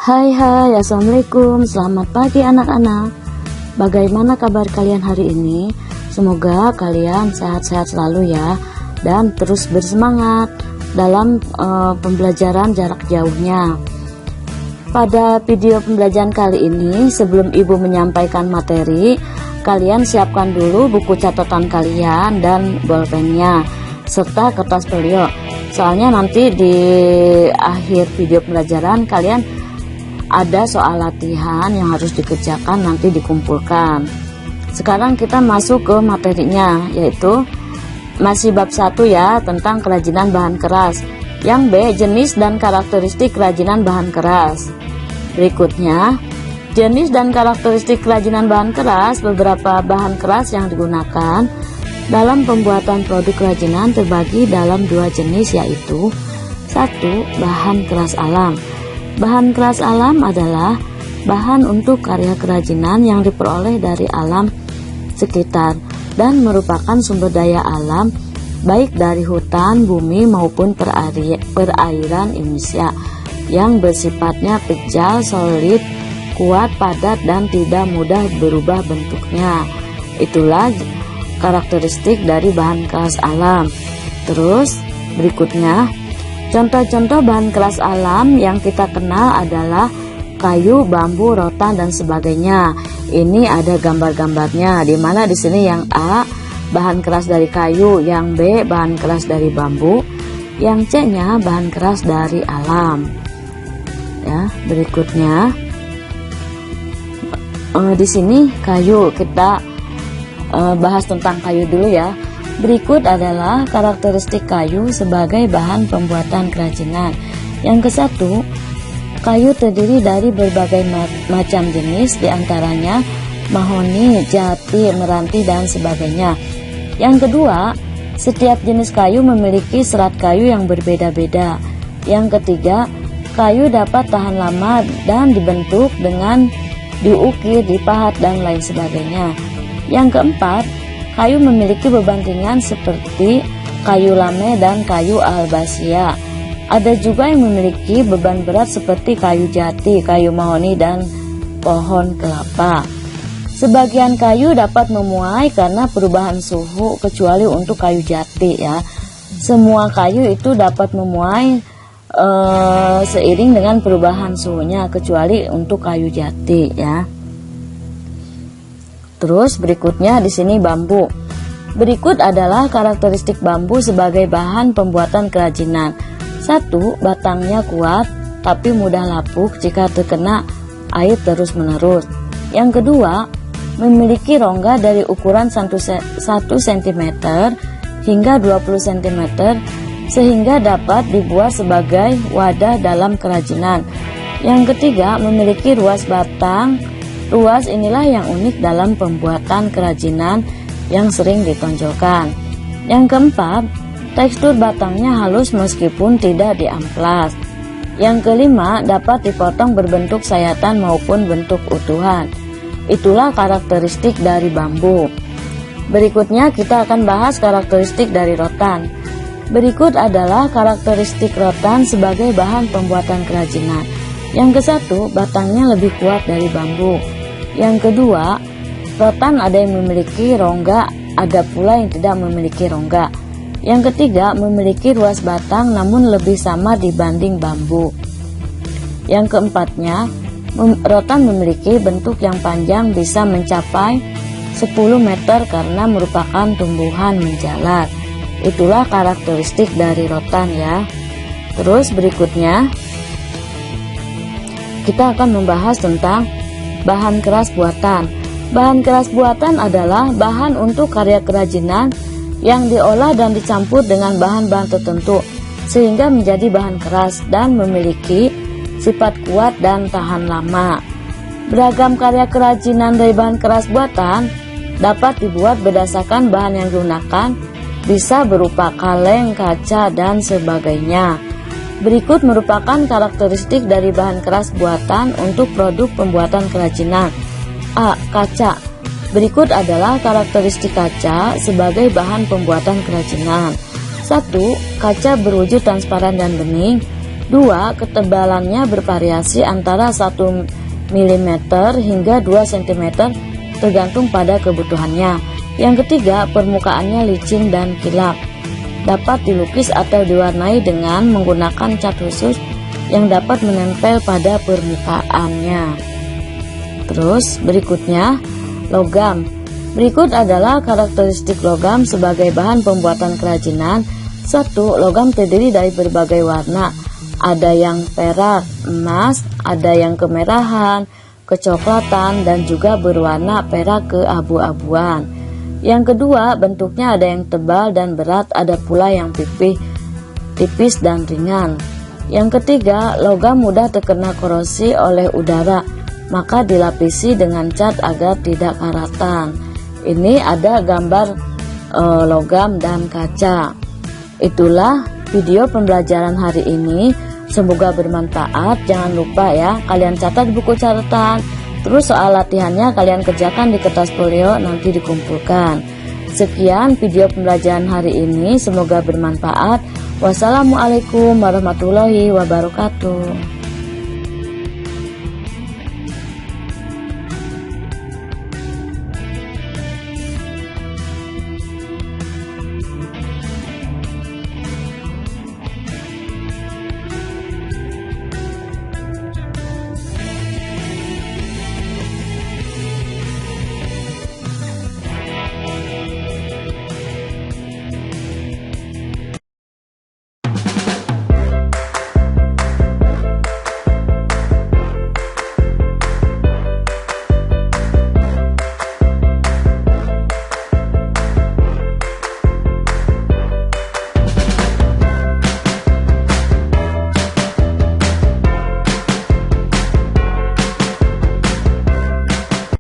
Hai assalamualaikum, selamat pagi anak-anak. Bagaimana kabar kalian hari ini? Semoga kalian sehat-sehat selalu ya, dan terus bersemangat dalam pembelajaran jarak jauhnya. Pada video pembelajaran kali ini, sebelum ibu menyampaikan materi, kalian siapkan dulu buku catatan kalian dan bolpennya serta kertas folio. Soalnya nanti di akhir video pembelajaran kalian ada soal latihan yang harus dikerjakan, nanti dikumpulkan. Sekarang kita masuk ke materinya, yaitu masih bab 1 ya, tentang kerajinan bahan keras. Yang B, jenis dan karakteristik kerajinan bahan keras. Berikutnya, jenis dan karakteristik kerajinan bahan keras. Beberapa bahan keras yang digunakan dalam pembuatan produk kerajinan terbagi dalam 2 jenis, yaitu 1. Bahan keras alam. Bahan keras alam adalah bahan untuk karya kerajinan yang diperoleh dari alam sekitar dan merupakan sumber daya alam baik dari hutan, bumi maupun perairan Indonesia yang bersifatnya kejal, solid, kuat, padat, dan tidak mudah berubah bentuknya. Itulah karakteristik dari bahan keras alam. Terus berikutnya, contoh-contoh bahan keras alam yang kita kenal adalah kayu, bambu, rotan, dan sebagainya. Ini ada gambar-gambarnya, di mana di sini yang A bahan keras dari kayu, yang B bahan keras dari bambu, yang C-nya bahan keras dari alam. Ya, berikutnya di sini kayu, kita bahas tentang kayu dulu ya. Berikut adalah karakteristik kayu sebagai bahan pembuatan kerajinan. Yang ke-1, kayu terdiri dari berbagai macam jenis, diantaranya mahoni, jati, meranti, dan sebagainya. Yang kedua, setiap jenis kayu memiliki serat kayu yang berbeda-beda. Yang ketiga, kayu dapat tahan lama dan dibentuk dengan diukir, dipahat, dan lain sebagainya. Yang keempat, kayu memiliki beban ringan seperti kayu lame dan kayu albasia. Ada juga yang memiliki beban berat seperti kayu jati, kayu mahoni, dan pohon kelapa. Sebagian kayu dapat memuai karena perubahan suhu, kecuali untuk kayu jati ya. Semua kayu itu dapat memuai seiring dengan perubahan suhunya, kecuali untuk kayu jati ya. Terus berikutnya di sini bambu. Berikut adalah karakteristik bambu sebagai bahan pembuatan kerajinan. 1. Batangnya kuat tapi mudah lapuk jika terkena air terus-menerus. Yang kedua, memiliki rongga dari ukuran 1 cm hingga 20 cm sehingga dapat dibuat sebagai wadah dalam kerajinan. Yang ketiga, memiliki ruas batang. Ruas inilah yang unik dalam pembuatan kerajinan yang sering ditonjolkan. Yang keempat, tekstur batangnya halus meskipun tidak diamplas. Yang kelima, dapat dipotong berbentuk sayatan maupun bentuk utuhan. Itulah karakteristik dari bambu. Berikutnya kita akan bahas karakteristik dari rotan. Berikut adalah karakteristik rotan sebagai bahan pembuatan kerajinan. Yang ke-1, batangnya lebih kuat dari bambu. Yang kedua, rotan ada yang memiliki rongga, ada pula yang tidak memiliki rongga. Yang ketiga, memiliki ruas batang namun lebih samar dibanding bambu. Yang keempatnya, rotan memiliki bentuk yang panjang, bisa mencapai 10 meter karena merupakan tumbuhan menjalar. Itulah karakteristik dari rotan ya. Terus berikutnya, kita akan membahas tentang bahan keras buatan. Bahan keras buatan adalah bahan untuk karya kerajinan yang diolah dan dicampur dengan bahan-bahan tertentu sehingga menjadi bahan keras dan memiliki sifat kuat dan tahan lama. Beragam karya kerajinan dari bahan keras buatan dapat dibuat berdasarkan bahan yang digunakan, bisa berupa kaleng, kaca, dan sebagainya. Berikut merupakan karakteristik dari bahan keras buatan untuk produk pembuatan kerajinan. A. Kaca. Berikut adalah karakteristik kaca sebagai bahan pembuatan kerajinan. 1. Kaca berwujud transparan dan bening. 2. Ketebalannya bervariasi antara 1 mm hingga 2 cm tergantung pada kebutuhannya. Yang ketiga, permukaannya licin dan kilap. Dapat dilukis atau diwarnai dengan menggunakan cat khusus yang dapat menempel pada permukaannya. Terus berikutnya, logam. Berikut adalah karakteristik logam sebagai bahan pembuatan kerajinan. 1. Logam terdiri dari berbagai warna. Ada yang perak, emas, ada yang kemerahan, kecoklatan, dan juga berwarna perak keabu-abuan. Yang kedua, bentuknya ada yang tebal dan berat, ada pula yang tipis dan ringan. Yang ketiga, logam mudah terkena korosi oleh udara, maka dilapisi dengan cat agar tidak karatan. Ini ada gambar logam dan kaca. Itulah video pembelajaran hari ini. Semoga bermanfaat. Jangan lupa ya, kalian catat buku catatan. Terus soal latihannya kalian kerjakan di kertas folio, nanti dikumpulkan. Sekian video pembelajaran hari ini, semoga bermanfaat. Wassalamualaikum warahmatullahi wabarakatuh.